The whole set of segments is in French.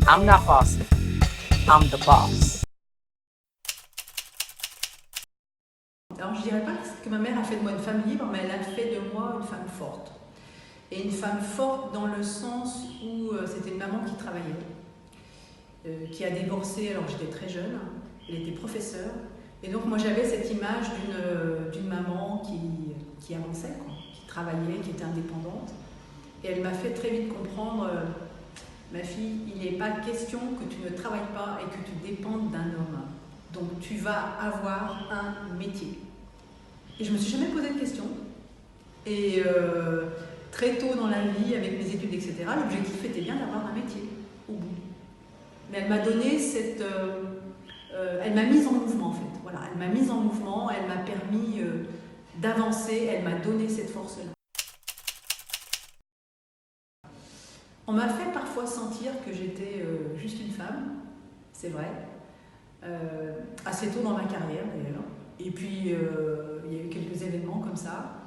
I'm not bossy. I'm the boss. Alors je dirais pas que ma mère a fait de moi une femme libre, mais elle a fait de moi une femme forte. Et une femme forte dans le sens où c'était une maman qui travaillait, qui a divorcé alors j'étais très jeune, elle était professeure. Et donc moi j'avais cette image d'une maman qui avançait, quoi, qui travaillait, qui était indépendante. Et elle m'a fait très vite comprendre, ma fille, il n'est pas question que tu ne travailles pas et que tu dépendes d'un homme. Donc tu vas avoir un métier. Et je ne me suis jamais posé de questions. Et très tôt dans la vie, avec mes études, etc., l'objectif était bien d'avoir un métier au bout. Mais elle m'a donné cette... elle m'a mise en mouvement en fait. Voilà, elle m'a mise en mouvement, elle m'a permis d'avancer, elle m'a donné cette force-là. On m'a fait parfois sentir que j'étais juste une femme, c'est vrai, assez tôt dans ma carrière d'ailleurs. Et puis il y a eu quelques événements comme ça.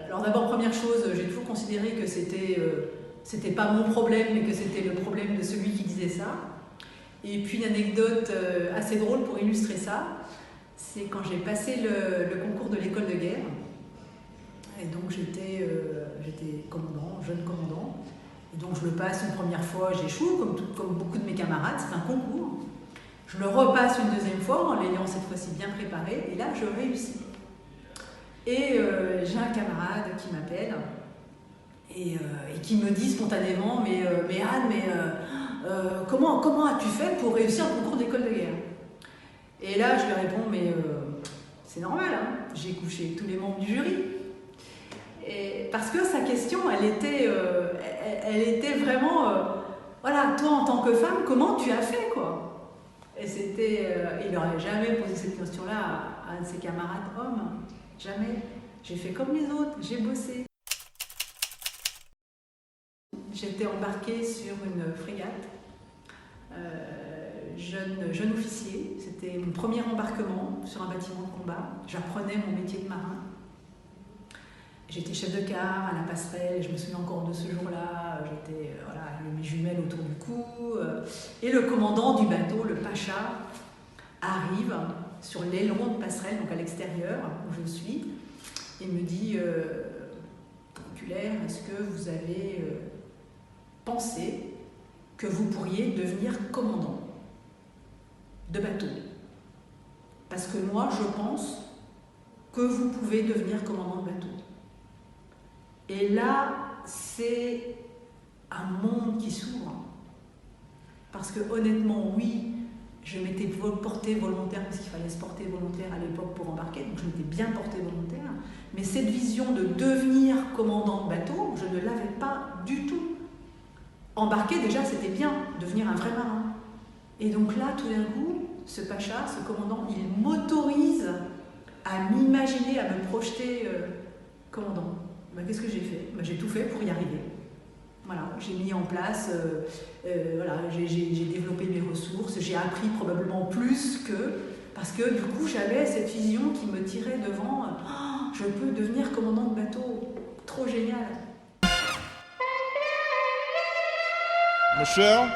Alors d'abord, première chose, j'ai toujours considéré que c'était pas mon problème, mais que c'était le problème de celui qui disait ça. Et puis une anecdote assez drôle pour illustrer ça, c'est quand j'ai passé le concours de l'école de guerre. Et donc j'étais commandant, jeune commandant. Et donc je le passe une première fois, j'échoue, comme beaucoup de mes camarades, c'est un concours. Je le repasse une deuxième fois en l'ayant cette fois-ci bien préparé, et là je réussis. Et j'ai un camarade qui m'appelle et qui me dit spontanément mais Anne, comment as-tu fait pour réussir le concours d'école de guerre? Et là je lui réponds mais c'est normal, hein, j'ai couché tous les membres du jury. Et parce que sa question, elle était vraiment voilà, toi en tant que femme, comment tu as fait, quoi? Et il n'aurait jamais posé cette question-là à un de ses camarades hommes. Jamais. J'ai fait comme les autres, j'ai bossé. J'étais embarquée sur une frégate, jeune officier. C'était mon premier embarquement sur un bâtiment de combat. J'apprenais mon métier de marin. J'étais chef de quart à la passerelle, je me souviens encore de ce jour-là. J'étais avec mes jumelles autour du cou. Et le commandant du bateau, le Pacha, arrive sur l'aileron de passerelle, donc à l'extérieur, où je suis. Il me dit Oculaire, est-ce que vous avez pensé que vous pourriez devenir commandant de bateau? Parce que moi, je pense que vous pouvez devenir commandant de bateau. Et là, c'est un monde qui s'ouvre. Parce que honnêtement, oui, je m'étais portée volontaire, parce qu'il fallait se porter volontaire à l'époque pour embarquer, donc je m'étais bien portée volontaire. Mais cette vision de devenir commandant de bateau, je ne l'avais pas du tout. Embarquer, déjà, c'était bien, devenir un vrai marin. Et donc là, tout d'un coup, ce Pacha, ce commandant, il m'autorise à m'imaginer, à me projeter commandant. Qu'est-ce que j'ai fait? J'ai tout fait pour y arriver. Voilà, j'ai mis en place, j'ai développé mes ressources, j'ai appris probablement plus parce que du coup j'avais cette vision qui me tirait devant, je peux devenir commandant de bateau, trop génial. Michelle?